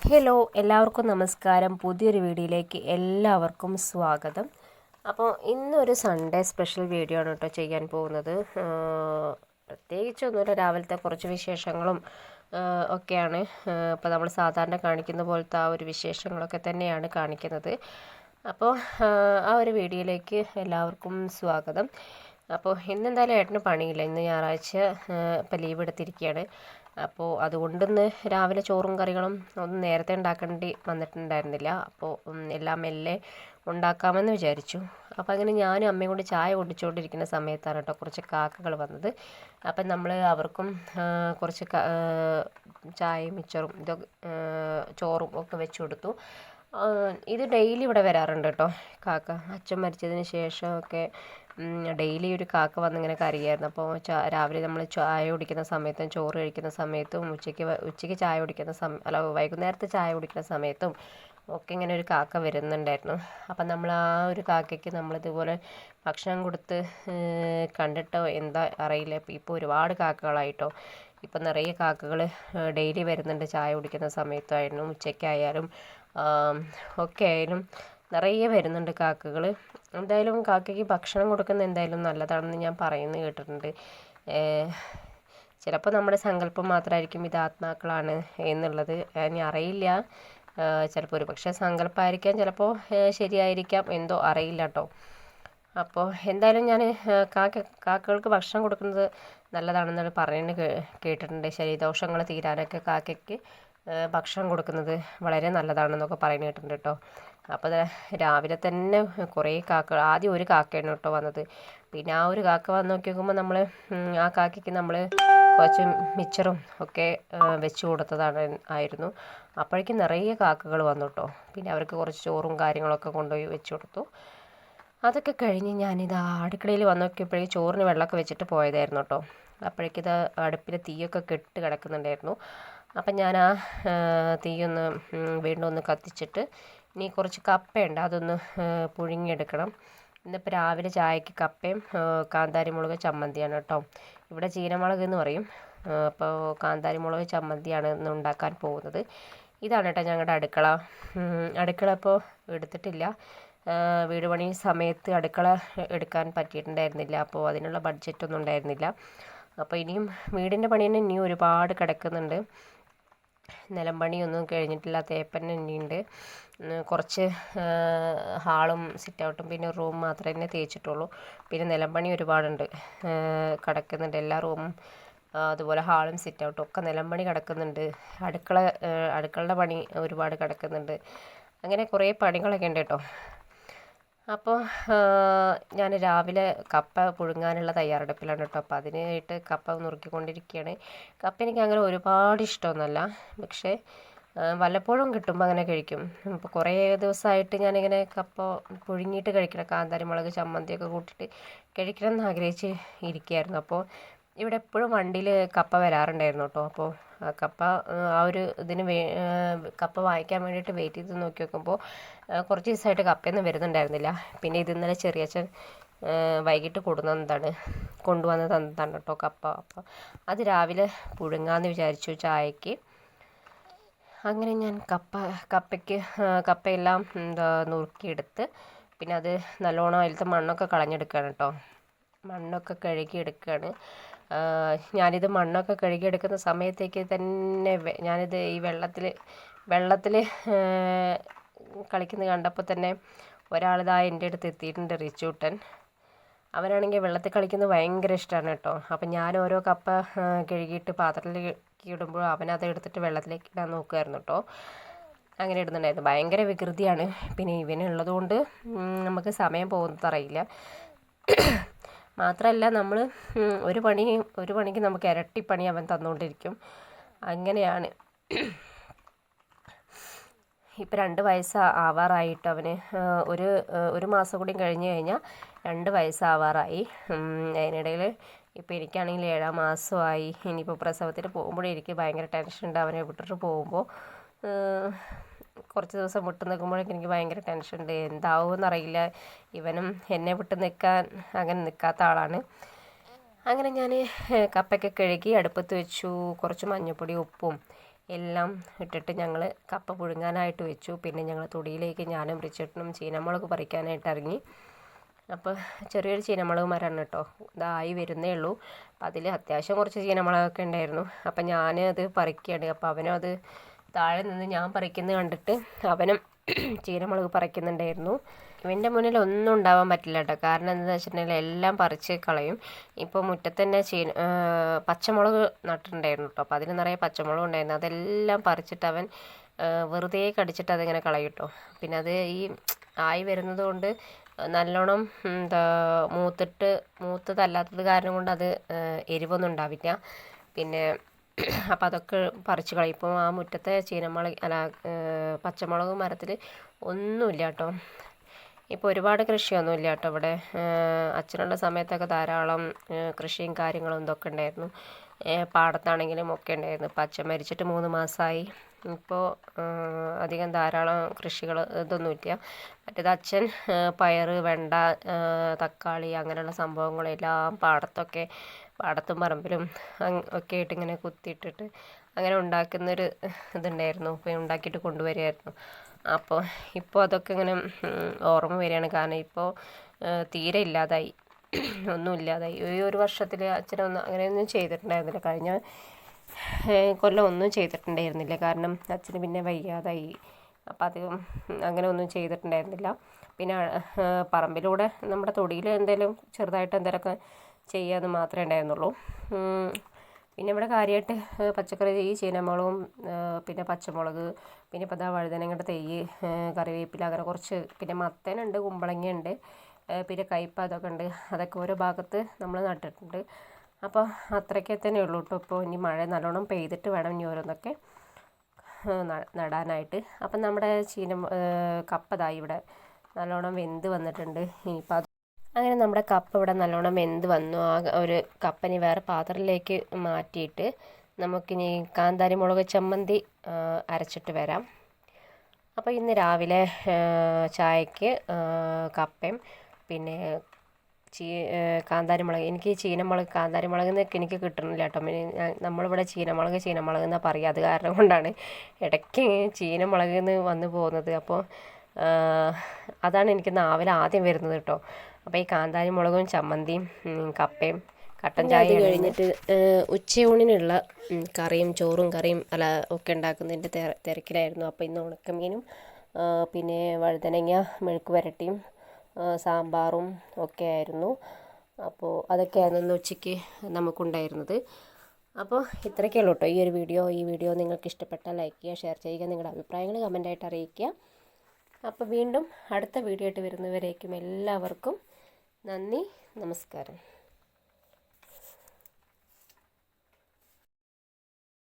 Hello, എല്ലാവർക്കും നമസ്കാരം. പുതിയൊരു വീഡിയോയിലേക്ക് എല്ലാവർക്കും സ്വാഗതം. അപ്പോൾ ഇന്നൊരു സൺഡേ സ്പെഷ്യൽ വീഡിയോ ആണ് കേട്ടോ ചെയ്യാൻ പോകുന്നത്. പ്രത്യേകിച്ചൊന്നുമില്ല, രാവിലത്തെ കുറച്ച് വിശേഷങ്ങളും ഒക്കെയാണ്. ഇപ്പോൾ നമ്മൾ സാധാരണ കാണിക്കുന്ന പോലത്തെ ആ ഒരു വിശേഷങ്ങളൊക്കെ തന്നെയാണ് കാണിക്കുന്നത്. അപ്പോൾ ആ ഒരു വീഡിയോയിലേക്ക് എല്ലാവർക്കും സ്വാഗതം. അപ്പോൾ ഇന്നെന്തായാലും ഏട്ടന് പണിയില്ല, ഇന്ന് ഞായറാഴ്ച. ഇപ്പോൾ ലീവ് എടുത്തിരിക്കുകയാണ്. അപ്പോൾ അതുകൊണ്ടിന്ന് രാവിലെ ചോറും കറികളും ഒന്നും നേരത്തെ ഉണ്ടാക്കേണ്ടി വന്നിട്ടുണ്ടായിരുന്നില്ല. അപ്പോൾ എല്ലാം മെല്ലെ ഉണ്ടാക്കാമെന്ന് വിചാരിച്ചു. അപ്പോൾ അങ്ങനെ ഞാനും അമ്മയും കൂടി ചായ കുടിച്ചുകൊണ്ടിരിക്കുന്ന സമയത്താണ് കേട്ടോ കുറച്ച് കാക്കകൾ വന്നത്. അപ്പം നമ്മൾ അവർക്കും കുറച്ച് ചായയും മിച്ചറും ഇതൊക്കെ ചോറും ഒക്കെ വെച്ച് കൊടുത്തു. ഇത് ഡെയിലി ഇവിടെ വരാറുണ്ട് കേട്ടോ കാക്ക. അച്ഛൻ മരിച്ചതിന് ശേഷമൊക്കെ ഡെയിലി ഒരു കാക്ക വന്നിങ്ങനെ കരയായിരുന്നു. അപ്പോൾ രാവിലെ നമ്മൾ ചായ കുടിക്കുന്ന സമയത്തും ചോറ് കഴിക്കുന്ന സമയത്തും ഉച്ചയ്ക്ക് ചായ കുടിക്കുന്ന വൈകുന്നേരത്തെ ചായ കുടിക്കുന്ന സമയത്തും ഒക്കെ ഇങ്ങനെ ഒരു കാക്ക വരുന്നുണ്ടായിരുന്നു. അപ്പം നമ്മൾ ആ ഒരു കാക്കയ്ക്ക് നമ്മളിതുപോലെ ഭക്ഷണം കൊടുത്ത് കണ്ടിട്ടോ എന്താ അറിയില്ല, ഇപ്പോൾ ഒരുപാട് കാക്കകളായിട്ടോ. ഇപ്പം നിറയെ കാക്കകൾ ഡെയിലി വരുന്നുണ്ട്, ചായ കുടിക്കുന്ന സമയത്തായാലും ഉച്ചയ്ക്കായാലും ഒക്കെ ആയാലും നിറയെ വരുന്നുണ്ട് കാക്കകൾ. എന്തായാലും കാക്കയ്ക്ക് ഭക്ഷണം കൊടുക്കുന്നത് എന്തായാലും നല്ലതാണെന്ന് ഞാൻ പറയുന്നത് കേട്ടിട്ടുണ്ട്. ചിലപ്പോൾ നമ്മുടെ സങ്കല്പം മാത്രമായിരിക്കും ഇത് ആത്മാക്കളാണ് എന്നുള്ളത്, ഇനി അറിയില്ല. ചിലപ്പോൾ ഒരു പക്ഷേ സങ്കല്പമായിരിക്കാം, ചിലപ്പോൾ ശരിയായിരിക്കാം, എന്തോ അറിയില്ല കേട്ടോ. അപ്പോൾ എന്തായാലും ഞാൻ കാക്കകൾക്ക് ഭക്ഷണം കൊടുക്കുന്നത് നല്ലതാണെന്നാണ് പറയുന്നത് കേട്ടിട്ടുണ്ട്. ശരീരദോഷങ്ങൾ തീരാനൊക്കെ കാക്കയ്ക്ക് ഭക്ഷണം കൊടുക്കുന്നത് വളരെ നല്ലതാണെന്നൊക്കെ പറയുന്നത് കേട്ടിട്ടുണ്ട് കേട്ടോ. അപ്പോൾ രാവിലെ തന്നെ കുറേ കാക്കകൾ, ആദ്യം ഒരു കാക്കയാണ് കേട്ടോ വന്നത്. പിന്നെ ആ ഒരു കാക്ക വന്ന് നോക്കുമ്പോൾ നമ്മൾ ആ കാക്കയ്ക്ക് നമ്മൾ കുറച്ച് മിച്ചറും ഒക്കെ വെച്ച് ആയിരുന്നു. അപ്പോഴേക്കും നിറയെ കാക്കകൾ വന്നു കേട്ടോ. പിന്നെ അവർക്ക് കുറച്ച് ചോറും കാര്യങ്ങളൊക്കെ കൊണ്ടുപോയി വെച്ച് കൊടുത്തു. അതൊക്കെ കഴിഞ്ഞ് ഞാനിത് അടുക്കളയിൽ വന്ന് നോക്കിയപ്പോഴേക്കും ചോറിന് വെള്ളമൊക്കെ വെച്ചിട്ട് പോയതായിരുന്നു കേട്ടോ. അപ്പോഴേക്കിത് അടുപ്പിൽ തീയൊക്കെ കെട്ട് കിടക്കുന്നുണ്ടായിരുന്നു. അപ്പം ഞാൻ ആ തീയൊന്ന് വീണ്ടും ഒന്ന് കത്തിച്ചിട്ട് ഇനി കുറച്ച് കപ്പയുണ്ട്, അതൊന്ന് പുഴുങ്ങിയെടുക്കണം. ഇന്നിപ്പോൾ രാവിലെ ചായക്ക് കപ്പയും കാന്താരി മുളക് ചമ്മന്തിയാണ് കേട്ടോ. ഇവിടെ ചീനമുളക് എന്ന് പറയും. അപ്പോൾ കാന്താരി മുളക് ചമ്മന്തിയാണ് ഇന്ന് ഉണ്ടാക്കാൻ പോകുന്നത്. ഇതാണ് കേട്ടോ ഞങ്ങളുടെ അടുക്കള ഇപ്പോൾ എടുത്തിട്ടില്ല. വീട് പണി സമയത്ത് അടുക്കള എടുക്കാൻ പറ്റിയിട്ടുണ്ടായിരുന്നില്ല. അപ്പോൾ അതിനുള്ള ബഡ്ജറ്റൊന്നും ഉണ്ടായിരുന്നില്ല. അപ്പോൾ ഇനിയും വീടിൻ്റെ പണി തന്നെ ഇനിയും ഒരുപാട് കിടക്കുന്നുണ്ട്. നിലം പണിയൊന്നും കഴിഞ്ഞിട്ടില്ല, തേപ്പൻ തന്നെയുണ്ട്. കുറച്ച് ഹാളും സിറ്റൗട്ടും പിന്നെ റൂം മാത്രമേ തേച്ചിട്ടുള്ളൂ. പിന്നെ നിലം പണി ഒരുപാടുണ്ട്, കിടക്കുന്നുണ്ട്. എല്ലാ റൂമും അതുപോലെ ഹാളും സിറ്റൗട്ടും ഒക്കെ നിലം പണി കിടക്കുന്നുണ്ട്. അടുക്കളയുടെ പണി ഒരുപാട് കിടക്കുന്നുണ്ട്. അങ്ങനെ കുറേ പണികളൊക്കെ ഉണ്ട് കേട്ടോ. അപ്പോൾ ഞാൻ രാവിലെ കപ്പ പുഴുങ്ങാനുള്ള തയ്യാറെടുപ്പിലാണ് കേട്ടോ. അപ്പോൾ അതിനായിട്ട് കപ്പ നുറുക്കിക്കൊണ്ടിരിക്കുകയാണ്. കപ്പ എനിക്ക് അങ്ങനെ ഒരുപാട് ഇഷ്ടമൊന്നുമല്ല, പക്ഷേ വല്ലപ്പോഴും കിട്ടുമ്പോൾ അങ്ങനെ കഴിക്കും. ഇപ്പോൾ കുറേ ദിവസമായിട്ട് ഞാനിങ്ങനെ കപ്പ പുഴുങ്ങിയിട്ട് കഴിക്കണം, കാന്താരി മുളക് ചമ്മന്തിയൊക്കെ കൂട്ടിയിട്ട് കഴിക്കണം എന്ന് ആഗ്രഹിച്ച് ഇരിക്കുകയായിരുന്നു. അപ്പോൾ ഇവിടെ എപ്പോഴും വണ്ടിയിൽ കപ്പ വരാറുണ്ടായിരുന്നു കേട്ടോ. അപ്പോൾ കപ്പ ആ ഒരു കപ്പ വാങ്ങിക്കാൻ വേണ്ടിയിട്ട് വെയിറ്റ് ചെയ്ത് നോക്കി നോക്കുമ്പോൾ കുറച്ച് ദിവസമായിട്ട് കപ്പയൊന്നും വരുന്നുണ്ടായിരുന്നില്ല. പിന്നെ ഇത് ഇന്നലെ ചെറിയച്ഛൻ വൈകിട്ട് കൊണ്ടുവന്ന് തന്നതാണ് കേട്ടോ കപ്പ. അപ്പോൾ അത് രാവിലെ പുഴുങ്ങാമെന്ന് വിചാരിച്ചു ചായക്ക്. അങ്ങനെ ഞാൻ കപ്പയെല്ലാം നുറുക്കിയെടുത്ത് പിന്നെ അത് നല്ലോണം അതിലത്തെ മണ്ണൊക്കെ കളഞ്ഞെടുക്കുകയാണ് കേട്ടോ. മണ്ണൊക്കെ കഴുകിയെടുക്കുകയാണ്. ഞാനിത് മണ്ണൊക്കെ കഴുകിയെടുക്കുന്ന സമയത്തേക്ക് തന്നെ ഞാനിത് ഈ വെള്ളത്തിൽ കളിക്കുന്നത് കണ്ടപ്പോൾ തന്നെ ഒരാളിതാ എൻ്റെ അടുത്ത് എത്തിയിട്ടുണ്ട്, റിച്ചൂട്ടൻ. അവനാണെങ്കിൽ വെള്ളത്തിൽ കളിക്കുന്നത് ഭയങ്കര ഇഷ്ടമാണ് കേട്ടോ. അപ്പം ഞാൻ ഓരോ കപ്പ കഴുകിയിട്ട് പാത്രത്തിലേക്ക് ഇടുമ്പോൾ അവനത് എടുത്തിട്ട് വെള്ളത്തിലേക്ക് ഇടാൻ നോക്കുമായിരുന്നു കേട്ടോ. അങ്ങനെ ഇടുന്നുണ്ടായിരുന്നു. ഭയങ്കര വികൃതിയാണ്. പിന്നെ ഇവനുള്ളത് കൊണ്ട് നമുക്ക് സമയം പോകുന്നത് അറിയില്ല. മാത്രമല്ല നമ്മൾ ഒരു പണിക്ക് നമുക്ക് ഇരട്ടിപ്പണി അവൻ തന്നുകൊണ്ടിരിക്കും. അങ്ങനെയാണ്. ഇപ്പം 2 വയസ്സ് ആവാറായിട്ട് അവന് ഒരു മാസം കൂടി കഴിഞ്ഞ് കഴിഞ്ഞാൽ 2 വയസ്സാവാറായി. അതിനിടയിൽ ഇപ്പോൾ എനിക്കാണെങ്കിൽ 7-ാം മാസമായി. ഇനിയിപ്പോൾ പ്രസവത്തിന് പോകുമ്പോഴേ എനിക്ക് ഭയങ്കര ടെൻഷനുണ്ട്. അവനെ വിട്ടിട്ട് പോകുമ്പോൾ കുറച്ച് ദിവസം വിട്ട് നിൽക്കുമ്പോഴേക്കും എനിക്ക് ഭയങ്കര ടെൻഷനുണ്ട്. എന്താവുമെന്നറിയില്ല. ഇവനും എന്നെ വിട്ട് അങ്ങനെ നിൽക്കാത്ത ആളാണ്. അങ്ങനെ ഞാൻ കപ്പയൊക്കെ കഴുകി അടുപ്പത്ത് വെച്ചു. കുറച്ച് മഞ്ഞൾപ്പൊടി ഉപ്പും എല്ലാം ഇട്ടിട്ട് ഞങ്ങൾ കപ്പ പുഴുങ്ങാനായിട്ട് വെച്ചു. പിന്നെ ഞങ്ങൾ തൊടിയിലേക്ക് ഞാനും റിച്ചേട്ടനും ചീനമുളക് പറിക്കാനായിട്ട് ഇറങ്ങി. അപ്പോൾ ചെറിയൊരു ചീനമുളക് മരമാണ് കേട്ടോ, ഇതായി വരുന്നേ ഉള്ളൂ. അപ്പോൾ അതിൽ അത്യാവശ്യം കുറച്ച് ചീനമുളകൊക്കെ ഉണ്ടായിരുന്നു. അപ്പം ഞാൻ അത് പറിക്കുകയാണ്. അപ്പോൾ അവനും അത് താഴെ നിന്ന് ഞാൻ പറിക്കുന്നത് കണ്ടിട്ട് അവനും ചീനമുളക് പറിക്കുന്നുണ്ടായിരുന്നു. ഇവൻ്റെ മുന്നിൽ ഒന്നും ഉണ്ടാവാൻ പറ്റില്ല കേട്ടോ, കാരണം എന്താണെന്ന് വെച്ചിട്ടുണ്ടെങ്കിൽ എല്ലാം പറിച്ച് കളയും. ഇപ്പോൾ മുറ്റത്ത് തന്നെ പച്ചമുളക് നട്ടിട്ടുണ്ടായിരുന്നു കേട്ടോ, അപ്പോൾ അതിന് നിറയെ പച്ചമുളക് ഉണ്ടായിരുന്നു. അതെല്ലാം പറിച്ചിട്ട് അവൻ വെറുതെ കടിച്ചിട്ട് അതിങ്ങനെ കളയും കേട്ടോ. പിന്നെ അത് ഈ ആയി വരുന്നത് കൊണ്ട് നല്ലോണം മൂത്തതല്ലാത്തത് കാരണം കൊണ്ട് അത് എരിവൊന്നും ഉണ്ടാവില്ല. പിന്നെ അപ്പോൾ അതൊക്കെ പറിച്ച് കളയും. ഇപ്പോൾ ആ മുറ്റത്തെ പച്ചമുളക് മരത്തിൽ ഒന്നുമില്ല കേട്ടോ. ഇപ്പോൾ ഒരുപാട് കൃഷിയൊന്നുമില്ല കേട്ടോ ഇവിടെ. അച്ഛനുള്ള സമയത്തൊക്കെ ധാരാളം കൃഷിയും കാര്യങ്ങളും ഇതൊക്കെ ഉണ്ടായിരുന്നു. പാടത്താണെങ്കിലും ഒക്കെ ഉണ്ടായിരുന്നു. ഇപ്പം അച്ഛൻ മരിച്ചിട്ട് 3 മാസമായി. ഇപ്പോൾ അധികം ധാരാളം കൃഷികൾ ഇതൊന്നുമില്ല. മറ്റേത് അച്ഛൻ പയർ, വെണ്ട, തക്കാളി അങ്ങനെയുള്ള സംഭവങ്ങളെല്ലാം പാടത്തും പറമ്പിലും ഒക്കെ ആയിട്ട് ഇങ്ങനെ കുത്തിയിട്ടിട്ട് അങ്ങനെ ഉണ്ടാക്കുന്നൊരു ഇതുണ്ടായിരുന്നു. അപ്പോൾ ഉണ്ടാക്കിയിട്ട് കൊണ്ടുവരികയായിരുന്നു. അപ്പോൾ ഇപ്പോൾ അതൊക്കെ ഇങ്ങനെ ഓർമ്മ വരികയാണ്. കാരണം ഇപ്പോൾ തീരെ ഇല്ലാതായി, ഒന്നും ഇല്ലാതായി. ഈ ഒരു വർഷത്തിൽ അച്ഛനൊന്നും അങ്ങനെയൊന്നും ചെയ്തിട്ടുണ്ടായിരുന്നില്ല. കഴിഞ്ഞ കൊല്ലം ഒന്നും ചെയ്തിട്ടുണ്ടായിരുന്നില്ല. കാരണം അച്ഛന് പിന്നെ വയ്യാതായി. അപ്പം അത് അങ്ങനെ ഒന്നും ചെയ്തിട്ടുണ്ടായിരുന്നില്ല. പിന്നെ പറമ്പിലൂടെ നമ്മുടെ തൊടിയിൽ എന്തെങ്കിലും ചെറുതായിട്ട് എന്തെങ്കിലുമൊക്കെ ചെയ്യാമെന്ന് മാത്രമേ ഉണ്ടായിരുന്നുള്ളൂ. പിന്നെ ഇവിടെ കാര്യമായിട്ട് പച്ചക്കറി ഈ ചീനമുളകും പിന്നെ പച്ചമുളക്, പിന്നെ ഇപ്പോൾ ദാ വഴുതനങ്ങയുടെ തൈ, കറിവേപ്പില, അങ്ങനെ കുറച്ച്, പിന്നെ മത്തനുണ്ട്, കുമ്പളങ്ങയുണ്ട്, പിന്നെ കയ്പ അതൊക്കെ ഉണ്ട്. അതൊക്കെ ഓരോ ഭാഗത്ത് നമ്മൾ നട്ടിട്ടുണ്ട്. അപ്പോൾ അത്രയ്ക്ക് തന്നെ ഉള്ളൂ കേട്ടോ. ഇപ്പോൾ ഇനി മഴ നല്ലോണം പെയ്തിട്ട് വേണം ഇനി ഓരോന്നൊക്കെ നടാനായിട്ട്. അപ്പം നമ്മുടെ കപ്പതായി ഇവിടെ നല്ലോണം വെന്ത് വന്നിട്ടുണ്ട്. ഇനിയിപ്പോൾ അങ്ങനെ നമ്മുടെ കപ്പ ഇവിടെ നല്ലോണം വെന്ത് വന്നു. ആ ഒരു കപ്പനി വേറെ പാത്രത്തിലേക്ക് മാറ്റിയിട്ട് നമുക്കിനി കാന്താരി മുളക് ചമ്മന്തി അരച്ചിട്ട് വരാം. അപ്പോൾ ഇന്ന് രാവിലെ ചായക്ക് കപ്പയും പിന്നെ കാന്താരി മുളക്, എനിക്ക് ചീനമുളക് കാന്താരി മുളക് എന്നൊക്കെ എനിക്ക് കിട്ടണില്ല കേട്ടോ. നമ്മളിവിടെ ചീനമുളക് എന്നാണ് പറയുക. അത് കാരണം കൊണ്ടാണ് ഇടയ്ക്ക് ചീനമുളക് എന്ന് വന്നു പോകുന്നത്. അപ്പോൾ അതാണ് എനിക്ക് നാവിൽ ആദ്യം വരുന്നത് കേട്ടോ. അപ്പോൾ ഈ കാന്താരി മുളകും ചമ്മന്തിയും കപ്പയും കട്ടൻ ചായ കഴിഞ്ഞിട്ട് ഉച്ചയൂണിനുള്ള കറിയും ചോറും കറിയും ഒക്കെ ഉണ്ടാക്കുന്നതിൻ്റെ തിരക്കിലായിരുന്നു. അപ്പോൾ ഇന്ന് ഉണക്കമീനും പിന്നെ വഴുതനങ്ങ മെഴുക്ക് വരട്ടിയും സാമ്പാറും ഒക്കെ ആയിരുന്നു. അപ്പോൾ അതൊക്കെയായിരുന്നു ഇന്ന് ഉച്ചയ്ക്ക് നമുക്കുണ്ടായിരുന്നത്. അപ്പോൾ ഇത്രയൊക്കെയുള്ളൂ കേട്ടോ ഈ ഒരു വീഡിയോ. ഈ വീഡിയോ നിങ്ങൾക്ക് ഇഷ്ടപ്പെട്ടാൽ ലൈക്ക് ചെയ്യുക, ഷെയർ ചെയ്യുക, നിങ്ങളുടെ അഭിപ്രായങ്ങൾ കമൻറ്റായിട്ട് അറിയിക്കുക. അപ്പോൾ വീണ്ടും അടുത്ത വീഡിയോ ആയിട്ട് വരുന്നവരേക്കും എല്ലാവർക്കും നന്ദി, നമസ്കാരം.